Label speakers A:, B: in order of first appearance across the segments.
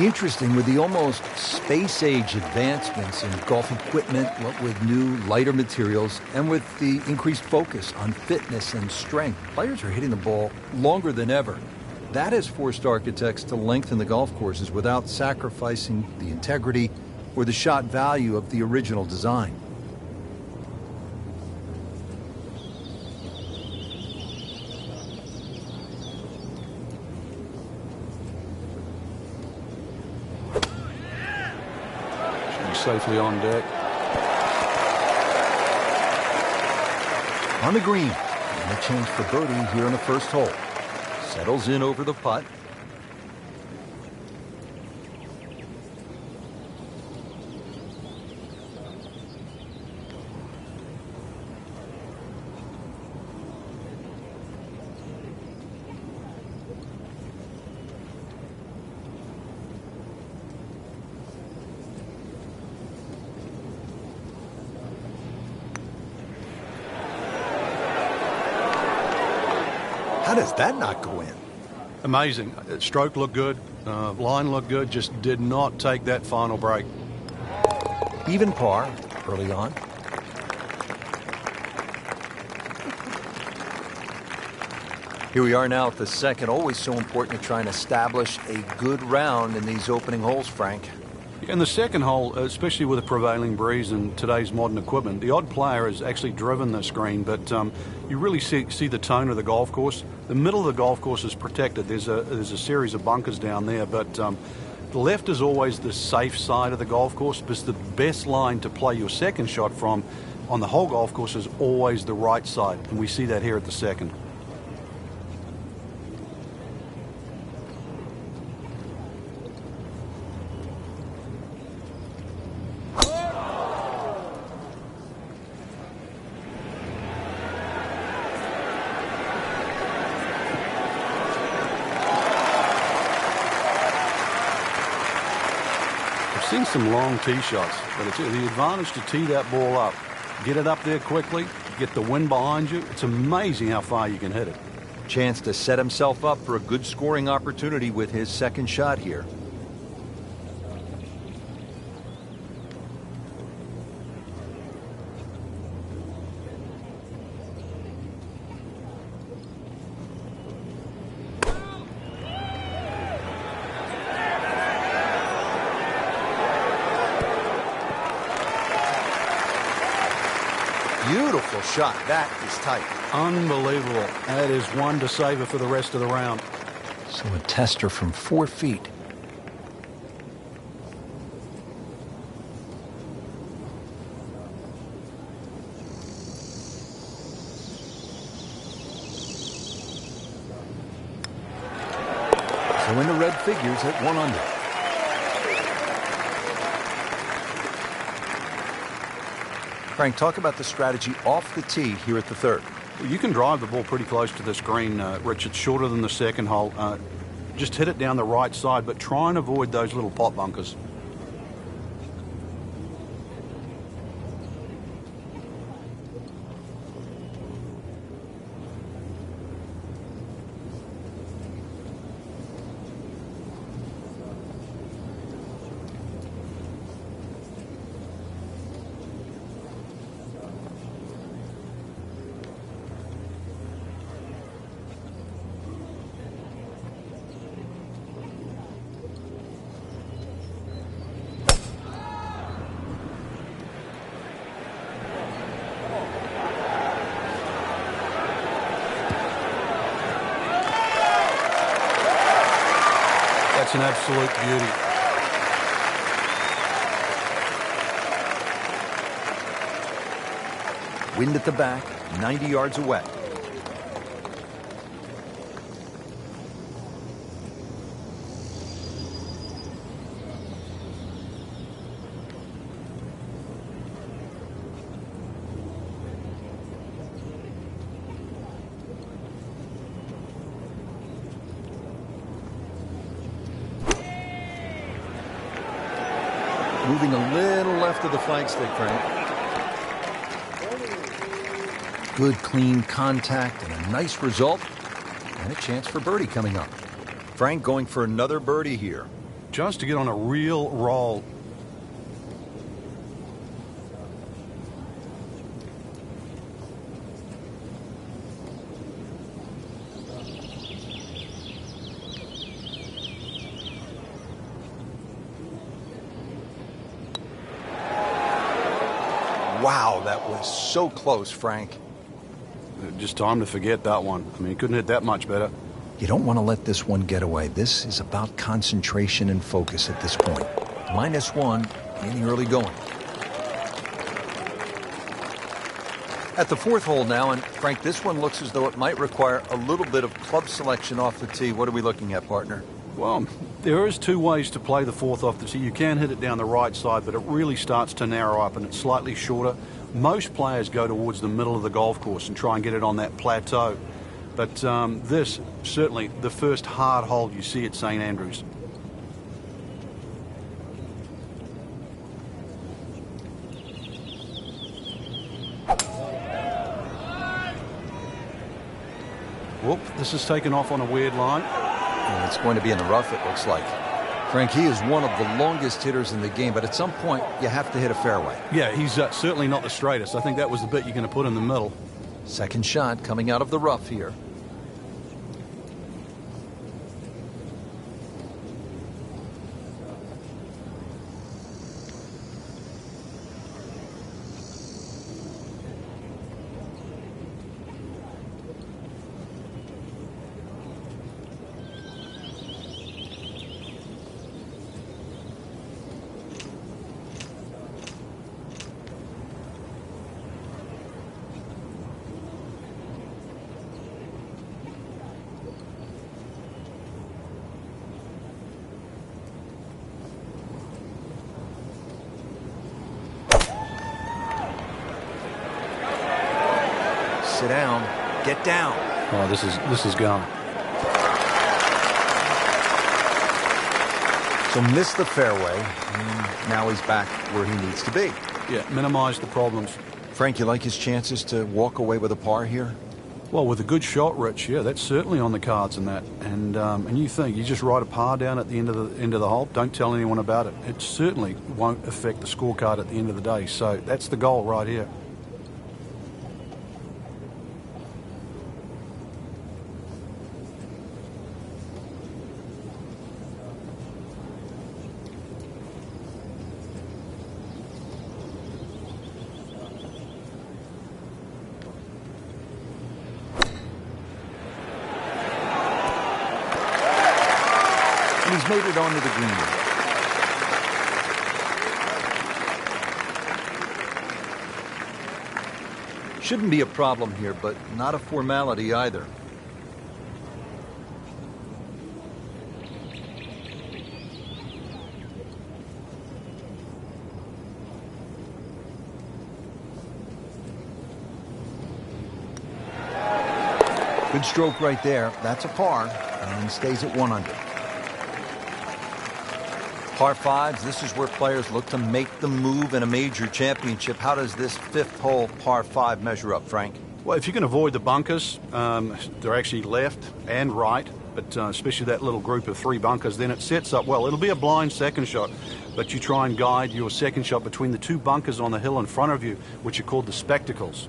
A: Interesting, with the almost space-age advancements in golf equipment, what with new, lighter materials, and with the increased focus on fitness and strength, players are hitting the ball longer than ever. That has forced architects to lengthen the golf courses without sacrificing the integrity or the shot value of the original design.
B: Safely on deck.
A: On the green, and a chance for birdie here on the first hole. Settles in over the putt. How does that not go in?
B: Amazing. Stroke looked good. Line looked good. Just did not take that final break.
A: Even par early on. Here we are now at the second. Always so important to try and establish a good round in these opening holes, Frank.
B: In the second hole, especially with the prevailing breeze and today's modern equipment, the odd player has actually driven this green, but you really see the tone of the golf course. The middle of the golf course is protected. There's a series of bunkers down there, but the left is always the safe side of the golf course, because the best line to play your second shot from on the whole golf course is always the right side, and we see that here at the second. Seen some long tee shots, but it's the advantage to tee that ball up, get it up there quickly, get the wind behind you. It's amazing how far you can hit it.
A: Chance to set himself up for a good scoring opportunity with his second shot here. Beautiful shot. That is tight.
B: Unbelievable. That is one to savor for the rest of the round.
A: So a tester from 4 feet. So in the red figures at 1 under. Frank, talk about the strategy off the tee here at the third.
B: You can drive the ball pretty close to this green, Rich. It's shorter than the second hole. Just hit it down the right side, but try and avoid those little pot bunkers. That's an absolute beauty.
A: Wind at the back, 90 yards away. Moving a little left of the flagstick, Frank. Good, clean contact and a nice result. And a chance for birdie coming up. Frank going for another birdie here.
B: just to get on a real roll.
A: Wow, that was so close, Frank.
B: Just time to forget that one. I mean, he couldn't hit that much better.
A: You don't want to let this one get away. This is about concentration and focus at this point. -1 in the early going. At the 4th hole now, and Frank, this one looks as though it might require a little bit of club selection off the tee. What are we looking at, partner?
B: Well, there is 2 ways to play the 4th off the tee. You can hit it down the right side, but it really starts to narrow up and it's slightly shorter. Most players go towards the middle of the golf course and try and get it on that plateau. But this, certainly the first hard hole you see at St. Andrews. Whoop, this is taken off on a weird line.
A: And it's going to be in the rough, it looks like. Frank, he is one of the longest hitters in the game, but at some point you have to hit a fairway.
B: Yeah, he's certainly not the straightest. I think that was the bit you're going to put in the middle.
A: Second shot coming out of the rough here. Sit down. Get down.
B: Oh, this is gone.
A: So missed the fairway, and now he's back where he needs to be.
B: Yeah, minimize the problems.
A: Frank, you like his chances to walk away with a par here?
B: Well, with a good shot, Rich, yeah, that's certainly on the cards in that. And you think you just write a par down at the end of the hole. Don't tell anyone about it. It certainly won't affect the scorecard at the end of the day. So that's the goal right here.
A: He's made it onto the green. Shouldn't be a problem here, but not a formality either. Good stroke right there. That's a par, and stays at 1 under. Par 5s, this is where players look to make the move in a major championship. How does this 5th hole par 5 measure up, Frank?
B: Well, if you can avoid the bunkers, they're actually left and right, but especially that little group of 3 bunkers, then it sets up well. It'll be a blind second shot, but you try and guide your second shot between the 2 bunkers on the hill in front of you, which are called the spectacles.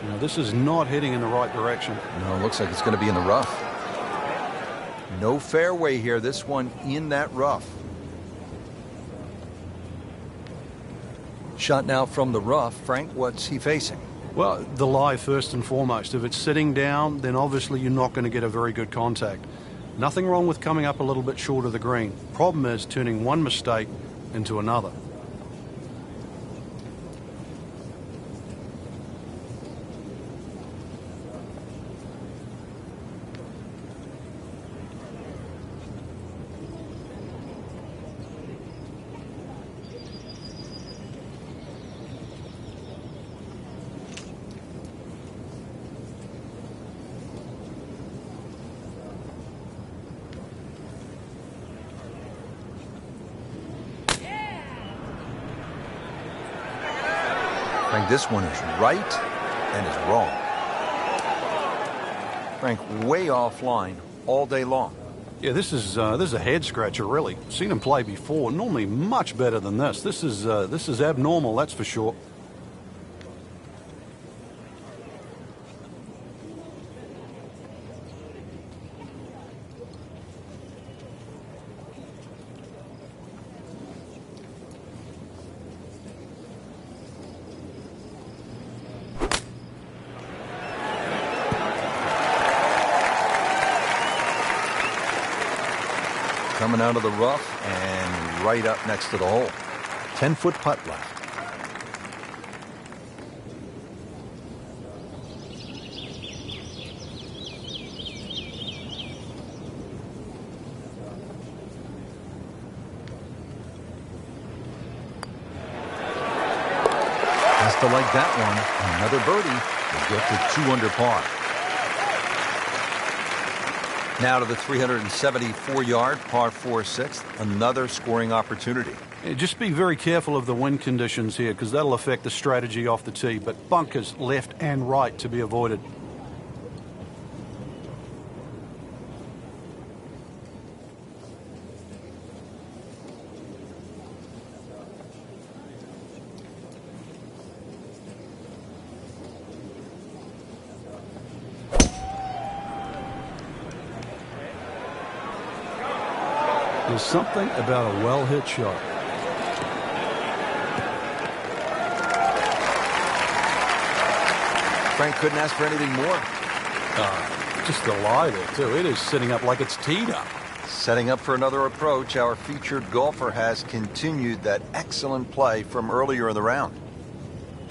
B: Now, this is not heading in the right direction.
A: No, it looks like it's going to be in the rough. No fairway here. This one in that rough. Shot now from the rough. Frank, what's he facing?
B: Well, the lie first and foremost. If it's sitting down, then obviously you're not going to get a very good contact. Nothing wrong with coming up a little bit short of the green. Problem is turning one mistake into another.
A: Frank, this one is right and is wrong. Frank, way offline all day long.
B: Yeah, this is a head scratcher, really. Seen him play before. Normally much better than this. This is abnormal, that's for sure.
A: Coming out of the rough and right up next to the hole. 10-foot putt left. Has to like that one. Another birdie will get to 2 under par. Now to the 374-yard par 4-6, another scoring opportunity.
B: Yeah, just be very careful of the wind conditions here because that'll affect the strategy off the tee, but bunkers left and right to be avoided. There's something about a well-hit shot.
A: Frank couldn't ask for anything more.
B: Just a lie there, too. It is sitting up like it's teed up.
A: Setting up for another approach, our featured golfer has continued that excellent play from earlier in the round.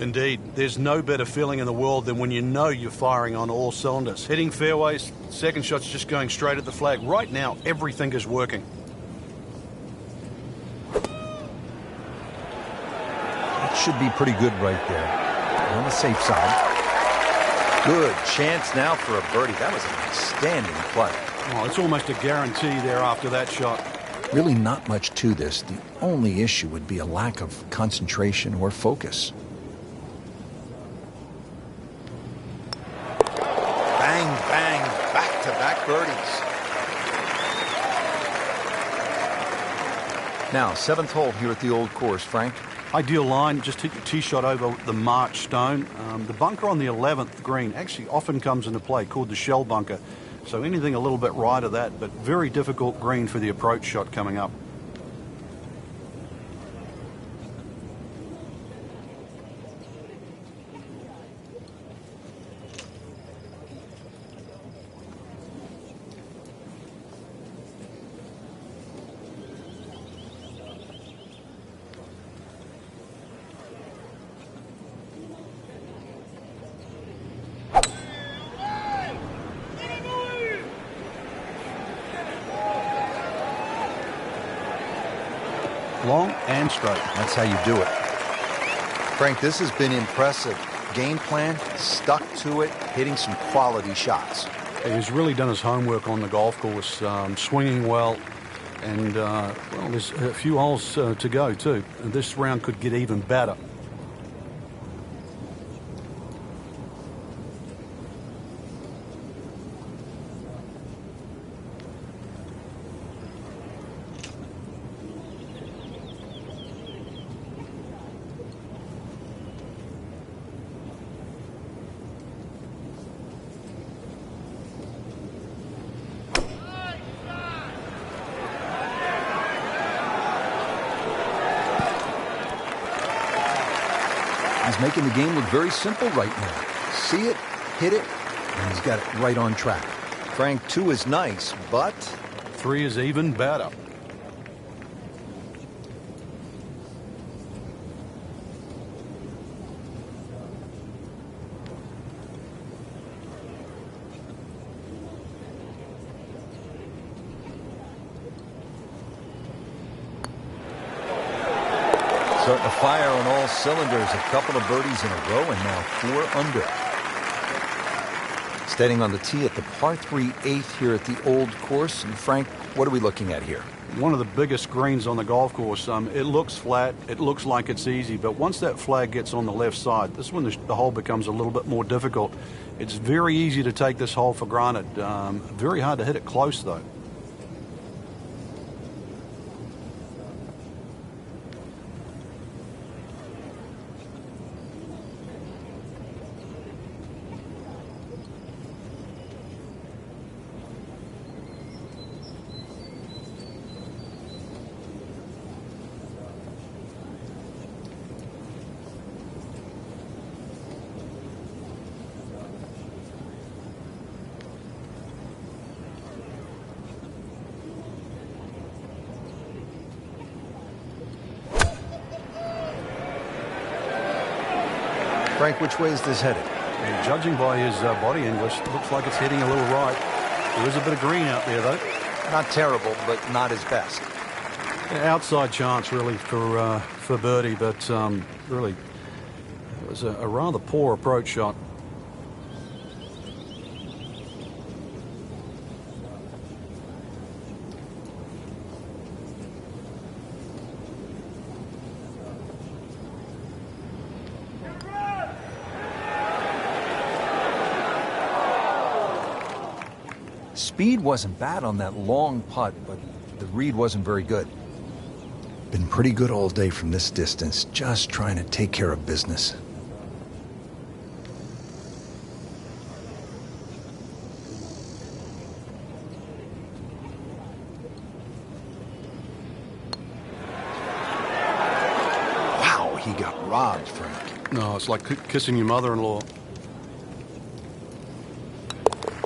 B: Indeed. There's no better feeling in the world than when you know you're firing on all cylinders. Hitting fairways, second shot's just going straight at the flag. Right now, everything is working.
A: Should be pretty good right there. On the safe side. Good chance now for a birdie. That was an outstanding play.
B: Oh, it's almost a guarantee there after that shot.
A: Really not much to this. The only issue would be a lack of concentration or focus. Bang, bang, back-to-back birdies. Now, 7th hole here at the old course, Frank.
B: Ideal line, just hit your tee shot over the march stone. The bunker on the 11th green actually often comes into play, called the shell bunker. So anything a little bit right of that, but very difficult green for the approach shot coming up. Long and straight.
A: That's how you do it. Frank, this has been impressive. Game plan, stuck to it, hitting some quality shots.
B: He's really done his homework on the golf course, swinging well, and well, there's a few holes to go too. And this round could get even better.
A: He's making the game look very simple right now. See it, hit it, and he's got it right on track. Frank, 2 is nice, but
B: 3 is even better.
A: starting to fire on all cylinders. A couple of birdies in a row and now 4 under. Standing on the tee at the par 3 8th here at the old course. And Frank, What are we looking at here?
B: One of the biggest greens on the golf course. It looks flat, it looks like it's easy, but once that flag gets on the left side, this is when the hole becomes a little bit more difficult. It's very easy to take this hole for granted. Very hard to hit it close, though.
A: Frank, which way is this headed?
B: And judging by his body English, it looks like it's heading a little right. There is a bit of green out there, though.
A: Not terrible, but not his best.
B: Outside chance, really, for birdie, but really, it was a rather poor approach shot.
A: Speed wasn't bad on that long putt, but the read wasn't very good. Been pretty good all day from this distance, just trying to take care of business. Wow, he got robbed, Frank.
B: No, it's like kissing your mother-in-law.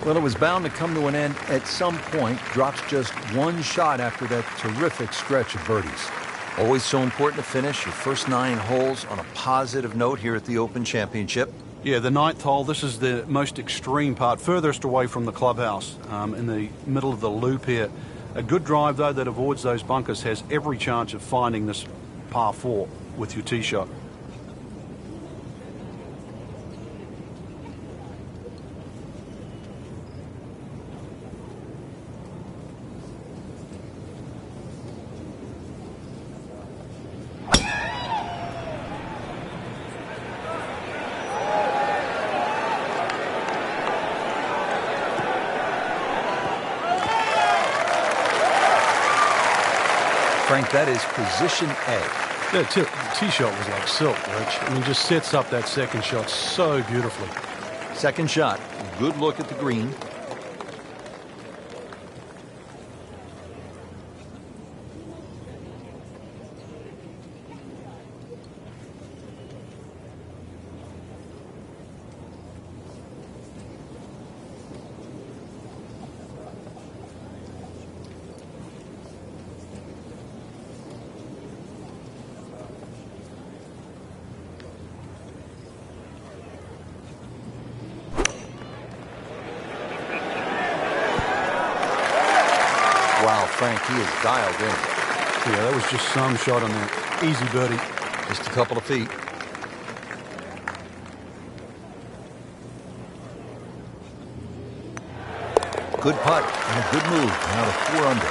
A: Well, it was bound to come to an end at some point. Drops just one shot after that terrific stretch of birdies. Always so important to finish your first 9 holes on a positive note here at the Open Championship.
B: Yeah, the 9th hole, this is the most extreme part, furthest away from the clubhouse, in the middle of the loop here. A good drive, though, that avoids those bunkers has every chance of finding this par 4 with your tee shot.
A: Frank, that is position A.
B: The tee shot was like silk, Rich. I mean, just sets up that second shot so beautifully.
A: Second shot, good look at the green. Wow, Frank, he is dialed in.
B: Yeah, that was just some shot on that. Easy birdie.
A: Just a couple of feet. Good putt and a good move. Now to 4 under.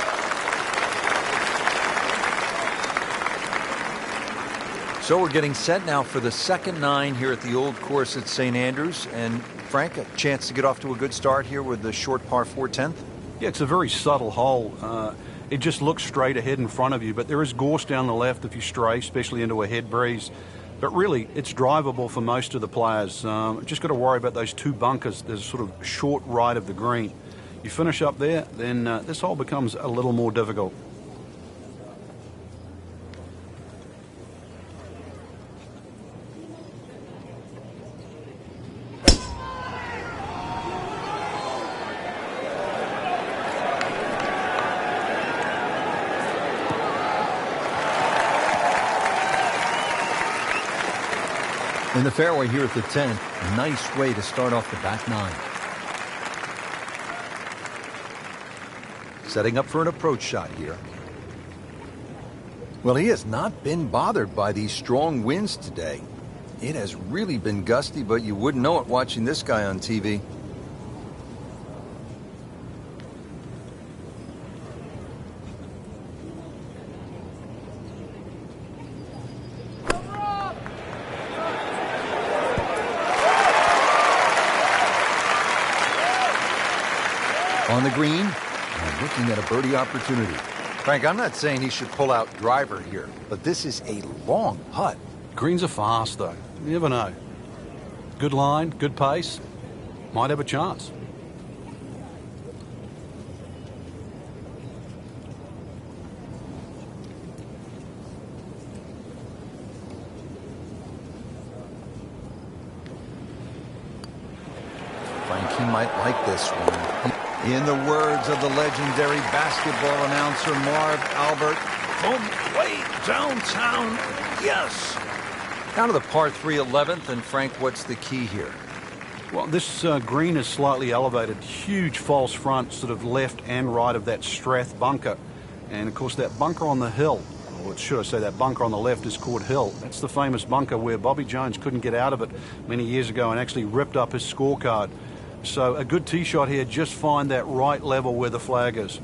A: So we're getting set now for the second 9 here at the old course at St. Andrews. And Frank, a chance to get off to a good start here with the short par 4 10th.
B: Yeah, it's a very subtle hole. It just looks straight ahead in front of you, but there is gorse down the left if you stray, especially into a head breeze. But really, it's drivable for most of the players. Just got to worry about those 2 bunkers. There's sort of short right of the green. You finish up there, then this hole becomes a little more difficult.
A: In the fairway here at the 10th, nice way to start off the back 9. Setting up for an approach shot here. Well, he has not been bothered by these strong winds today. It has really been gusty, but you wouldn't know it watching this guy on TV. the green and looking at a birdie opportunity.
C: Frank, I'm not saying he should pull out driver here, but this is a long putt.
B: Greens are fast, though. You never know. Good line, good pace. Might have a chance.
C: Frank, he might like this one. In the words of the legendary basketball announcer Marv Albert, from way downtown, yes. Down to the par 3 11th, and Frank, what's the key here?
B: Well, this green is slightly elevated. Huge false front, sort of left and right of that Strath bunker. And, of course, that bunker on the hill, or should I say that bunker on the left is called Hill. That's the famous bunker where Bobby Jones couldn't get out of it many years ago and actually ripped up his scorecard. So a good tee shot here, just find that right level where the flag is.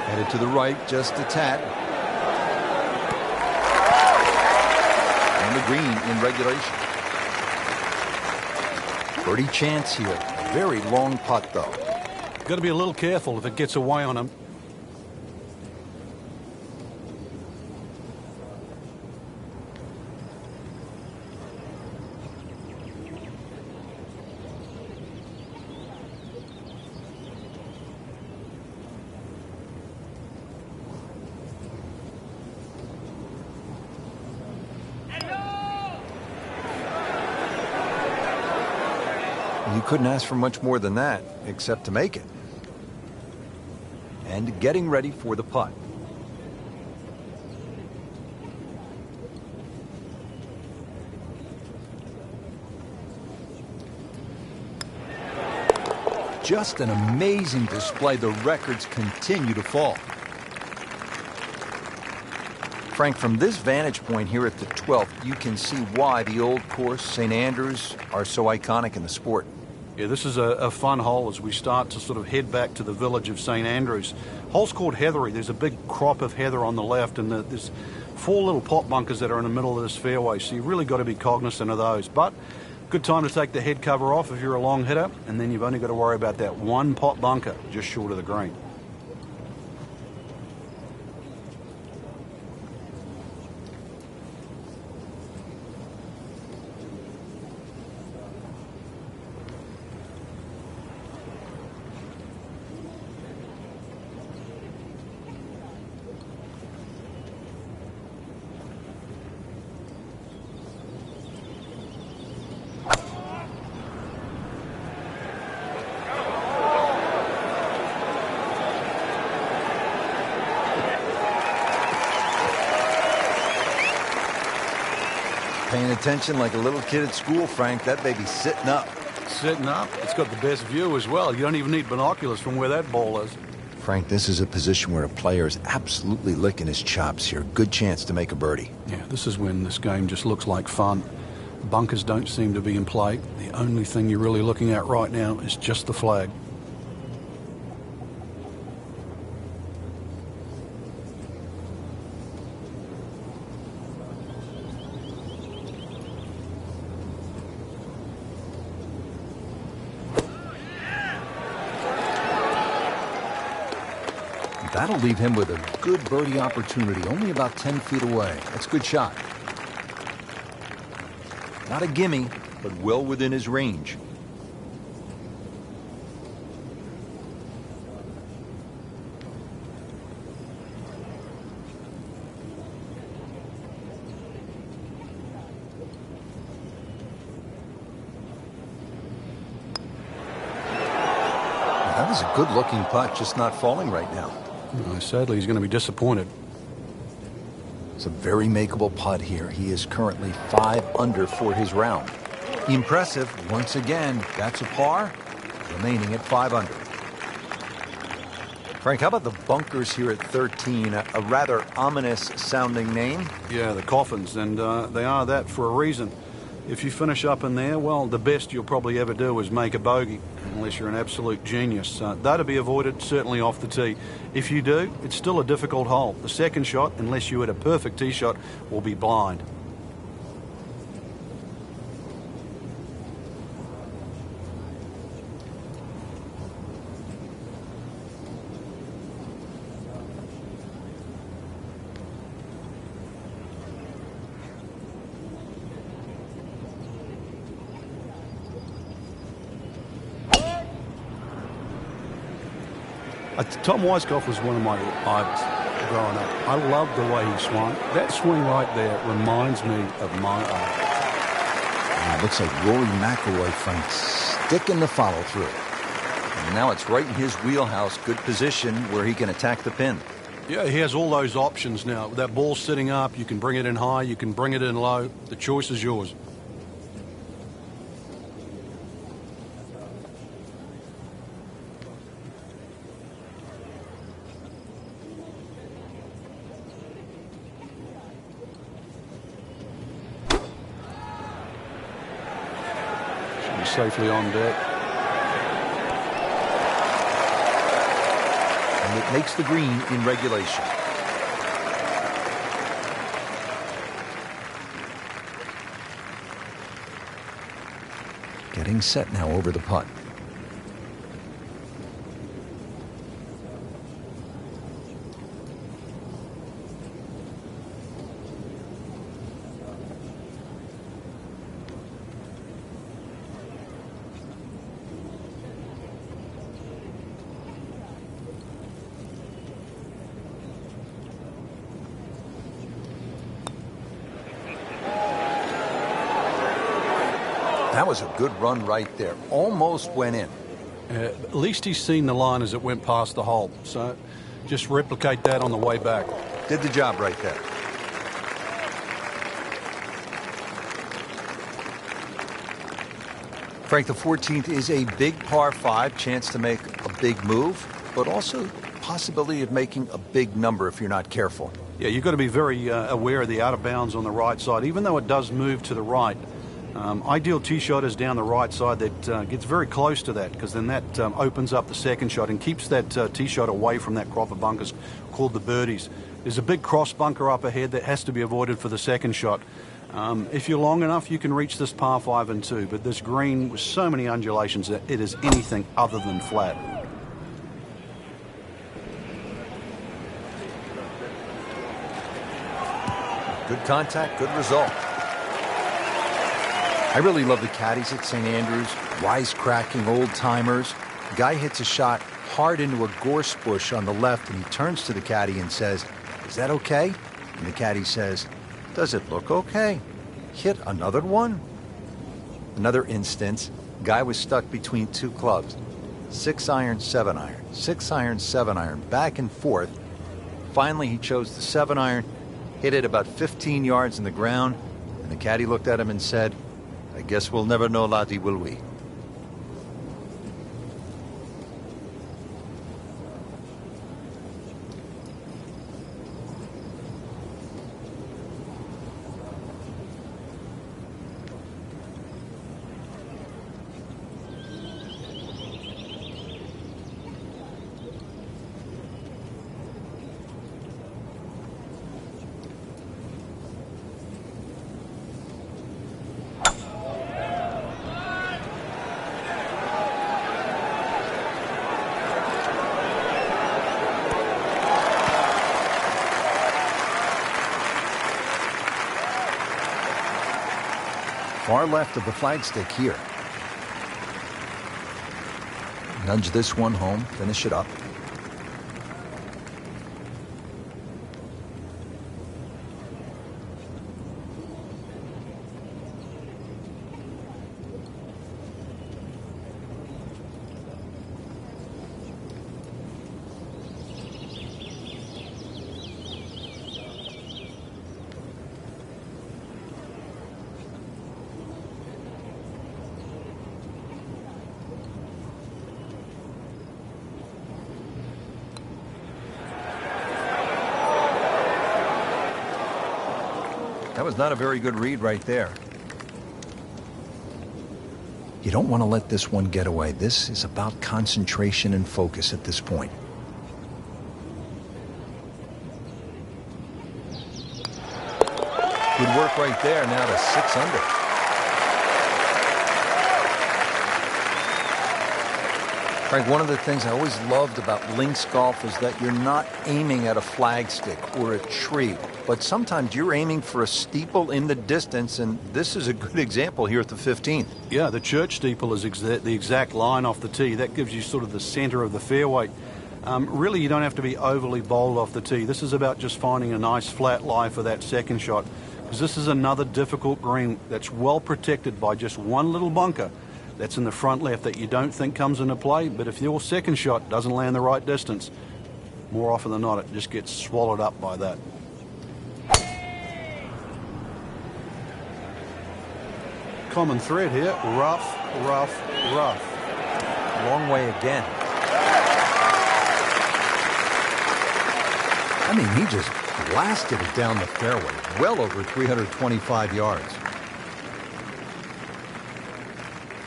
C: Headed to the right, just a tad. The green in regulation. Birdie chance here. Very long putt, though.
B: Got to be a little careful if it gets away on him.
C: You couldn't ask for much more than that, except to make it. And getting ready for the putt.
A: Just an amazing display. The records continue to fall.
C: Frank, from this vantage point here at the 12th, you can see why the old course, St. Andrews, are so iconic in the sport.
B: Yeah, this is a fun hole as we start to sort of head back to the village of St. Andrews. Hole's called Heathery. There's a big crop of heather on the left, and there's 4 little pot bunkers that are in the middle of this fairway, so you've really got to be cognizant of those. But good time to take the head cover off if you're a long hitter, and then you've only got to worry about that one pot bunker just short of the green.
C: Paying attention like a little kid at school, Frank. That baby's sitting up.
B: Sitting up. It's got the best view as well. You don't even need binoculars from where that ball is.
C: Frank, this is a position where a player is absolutely licking his chops here. Good chance to make a birdie.
B: Yeah, this is when this game just looks like fun. Bunkers don't seem to be in play. The only thing you're really looking at right now is just the flag.
A: That'll leave him with a good birdie opportunity, only about 10 feet away. That's a good shot.
C: Not a gimme, but well within his range. That was a good-looking putt, just not falling right now.
B: Sadly, he's going to be disappointed.
C: It's a very makeable putt here. He is currently 5 under for his round. Impressive. Once again, that's a par, remaining at 5 under. Frank, how about the bunkers here at 13? A rather ominous sounding name.
B: Yeah, the coffins, and they are that for a reason. If you finish up in there, well, the best you'll probably ever do is make a bogey, unless you're an absolute genius. That to be avoided, certainly off the tee. If you do, it's still a difficult hole. The second shot, unless you hit a perfect tee shot, will be blind. Tom Weiskopf was one of my idols growing up. I loved the way he swung. That swing right there reminds me of my idol.
A: Looks like Rory McIlroy, Frank, sticking the follow through.
C: And now it's right in his wheelhouse. Good position where he can attack the pin.
B: Yeah, he has all those options now. That ball sitting up, you can bring it in high, you can bring it in low. The choice is yours. Safely on deck.
C: And it makes the green in regulation.
A: Getting set now over the putt.
C: That was a good run right there. Almost went in.
B: At least he's seen the line as it went past the hole. So just replicate that on the way back.
C: Did the job right there. Frank, the 14th is a big par 5, chance to make a big move, but also possibility of making a big number if you're not careful.
B: Yeah, you've got to be very aware of the out of bounds on the right side, even though it does move to the right. Ideal tee shot is down the right side that gets very close to that, because then that opens up the second shot and keeps that tee shot away from that crop of bunkers called the birdies. There's a big cross bunker up ahead that has to be avoided for the second shot. If you're long enough, you can reach this par 5 and 2, but this green with so many undulations that it is anything other than flat.
C: Good contact, good result.
A: I really love the caddies at St. Andrews, wisecracking old-timers. Guy hits a shot hard into a gorse bush on the left, and he turns to the caddy and says, "Is that okay?" And the caddy says, "Does it look okay? Hit another one?" Another instance, guy was stuck between two clubs. 6-iron, 7-iron, 6-iron, 7-iron, back and forth. Finally, he chose the 7-iron, hit it about 15 yards in the ground, and the caddy looked at him and said, "I guess we'll never know, laddie, will we?" Far left of the flagstick here. Nudge this one home, finish it up.
C: That was not a very good read right there. You don't want to let this one get away. This is about concentration and focus at this point. Good work right there. Now to 6 under. Frank, one of the things I always loved about links golf is that you're not aiming at a flagstick or a tree, but sometimes you're aiming for a steeple in the distance, and this is a good example here at the 15th.
B: Yeah, the church steeple is the exact line off the tee. That gives you sort of the center of the fairway. Really, you don't have to be overly bold off the tee. This is about just finding a nice flat lie for that second shot, because this is another difficult green that's well protected by just one little bunker that's in the front left that you don't think comes into play. But if your second shot doesn't land the right distance, more often than not, it just gets swallowed up by that. Common thread here: rough, rough, rough.
C: Long way again. I mean, he just blasted it down the fairway, well over 325 yards.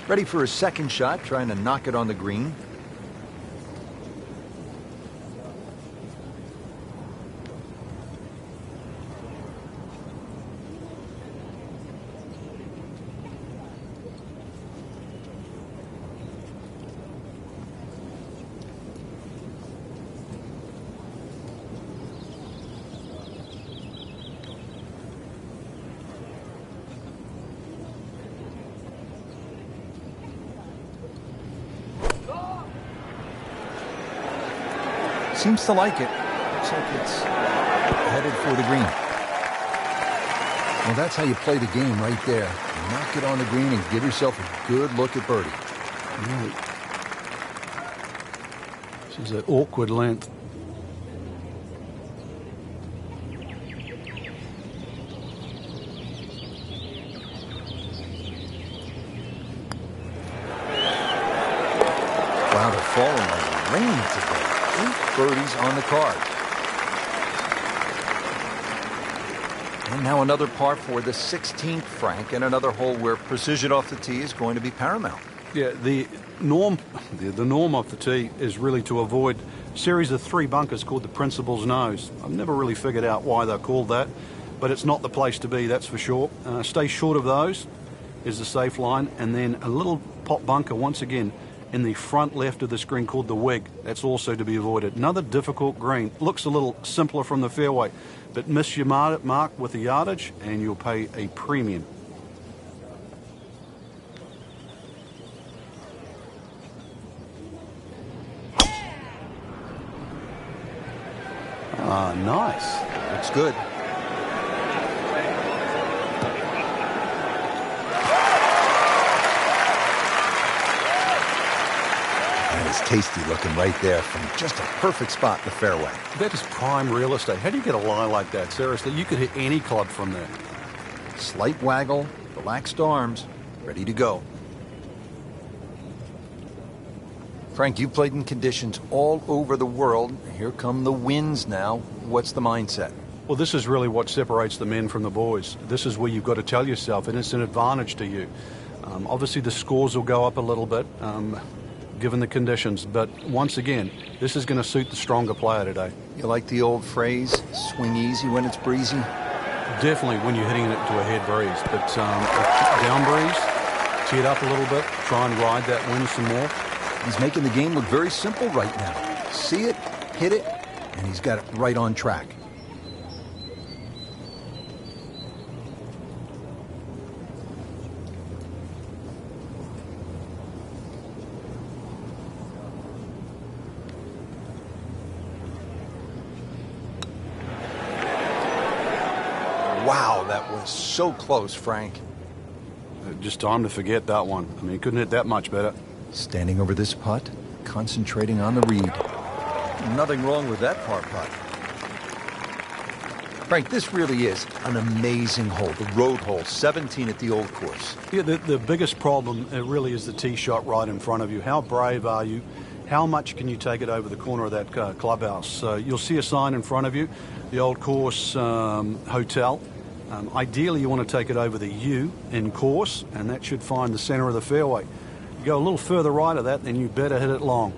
C: Ready for his second shot, trying to knock it on the green. Seems to like it. Looks like it's headed for the green. Well, that's how you play the game right there. Knock it on the green and give yourself a good look at birdie.
B: Really. This is an awkward length.
C: Wow, they're falling like rain today. 8 birdies on the card. And now another par for the 16th, Frank, and another hole where precision off the tee is going to be paramount.
B: Yeah, the norm off the tee is really to avoid a series of 3 bunkers called the principal's nose. I've never really figured out why they're called that, but it's not the place to be, that's for sure. Stay short of those is the safe line, and then a little pop bunker once again in the front left of the screen called the wig. That's also to be avoided. Another difficult green. Looks a little simpler from the fairway, but miss your mark with the yardage and you'll pay a premium. Ah, nice.
C: Looks good. Tasty looking right there from just a perfect spot in the fairway.
B: That is prime real estate. How do you get a lie like that? Seriously, you could hit any club from there.
C: Slight waggle, relaxed arms, ready to go. Frank, you've played in conditions all over the world. Here come the winds now. What's the mindset?
B: Well, this is really what separates the men from the boys. This is where you've got to tell yourself, and it's an advantage to you. Obviously, the scores will go up a little bit, given the conditions, but once again, this is going to suit the stronger player today.
C: You like the old phrase, swing easy when it's breezy?
B: Definitely when you're hitting it to a head breeze, but a down breeze, tee it up a little bit, try and ride that wind some more.
C: He's making the game look very simple right now. See it, hit it, and he's got it right on track. Wow, that was so close, Frank.
B: Just time to forget that one. I mean, he couldn't hit that much better.
C: Standing over this putt, concentrating on the read. Nothing wrong with that par putt. Frank, this really is an amazing hole, the road hole, 17 at the old course.
B: Yeah, the biggest problem really is the tee shot right in front of you. How brave are you? How much can you take it over the corner of that clubhouse? You'll see a sign in front of you, the old course hotel. Ideally, you want to take it over the U in course, and that should find the center of the fairway. You go a little further right of that, then you better hit it long.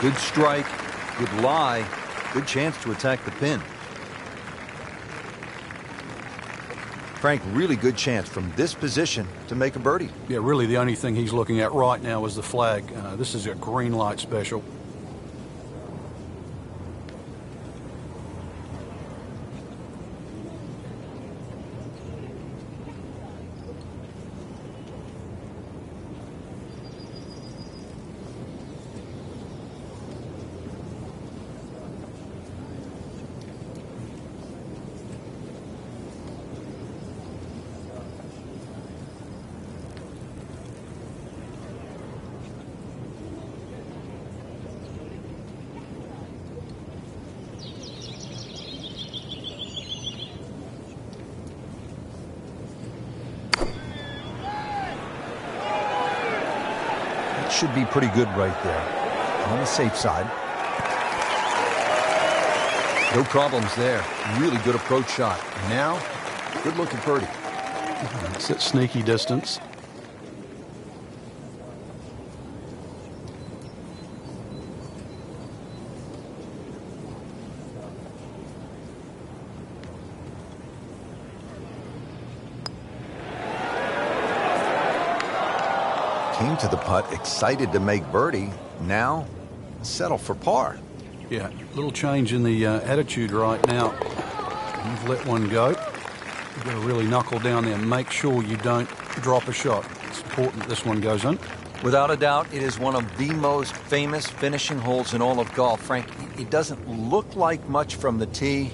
A: Good strike, good lie, good chance to attack the pin. Frank, really good chance from this position to make a birdie.
B: Yeah, really the only thing he's looking at right now is the flag. This is a green light special.
A: Should be pretty good right there. On the safe side. No problems there. Really good approach shot. Now, good look at birdie.
B: It's at sneaky distance.
C: Came to the putt, excited to make birdie. Now, settle for par.
B: Yeah, little change in the attitude right now. You've let one go. You've got to really knuckle down there and make sure you don't drop a shot. It's important this one goes in.
A: Without a doubt, it is one of the most famous finishing holes in all of golf. Frank, it doesn't look like much from the tee,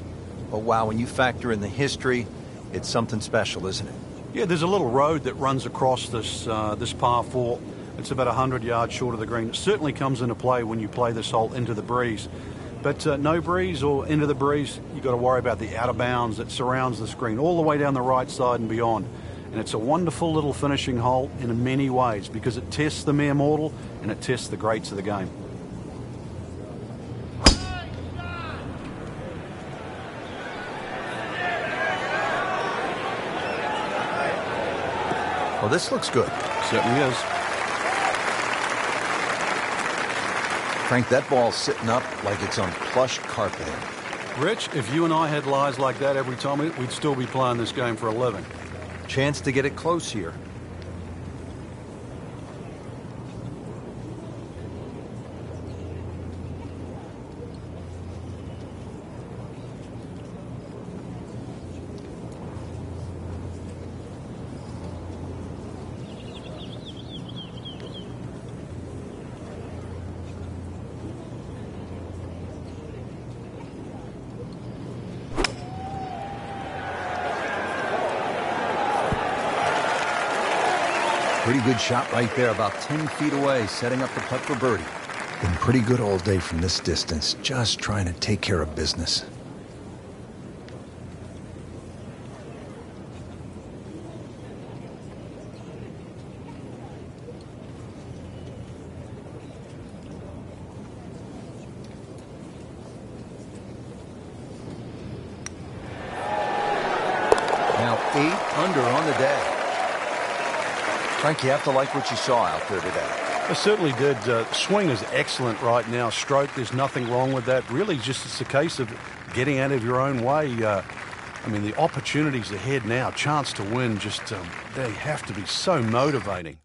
A: but wow, when you factor in the history, it's something special, isn't it?
B: Yeah, there's a little road that runs across this this par 4. It's about 100 yards short of the green. It certainly comes into play when you play this hole into the breeze. But no breeze or into the breeze, you've got to worry about the out of bounds that surrounds the screen all the way down the right side and beyond. And it's a wonderful little finishing hole in many ways because it tests the mere mortal and it tests the greats of the game.
A: Well, this looks good.
B: Certainly is.
A: Frank, that ball's sitting up like it's on plush carpeting.
B: Rich, if you and I had lies like that every time, we'd still be playing this game for a living.
A: Chance to get it close here. Pretty good shot right there, about 10 feet away, setting up the putt for birdie. Been pretty good all day from this distance, just trying to take care of business. Now 8 under on the day. Frank, you have to like what you saw out there today.
B: I certainly did. Swing is excellent right now. Stroke, there's nothing wrong with that. Really, just it's a case of getting out of your own way. I mean, the opportunities ahead now, chance to win, just they have to be so motivating.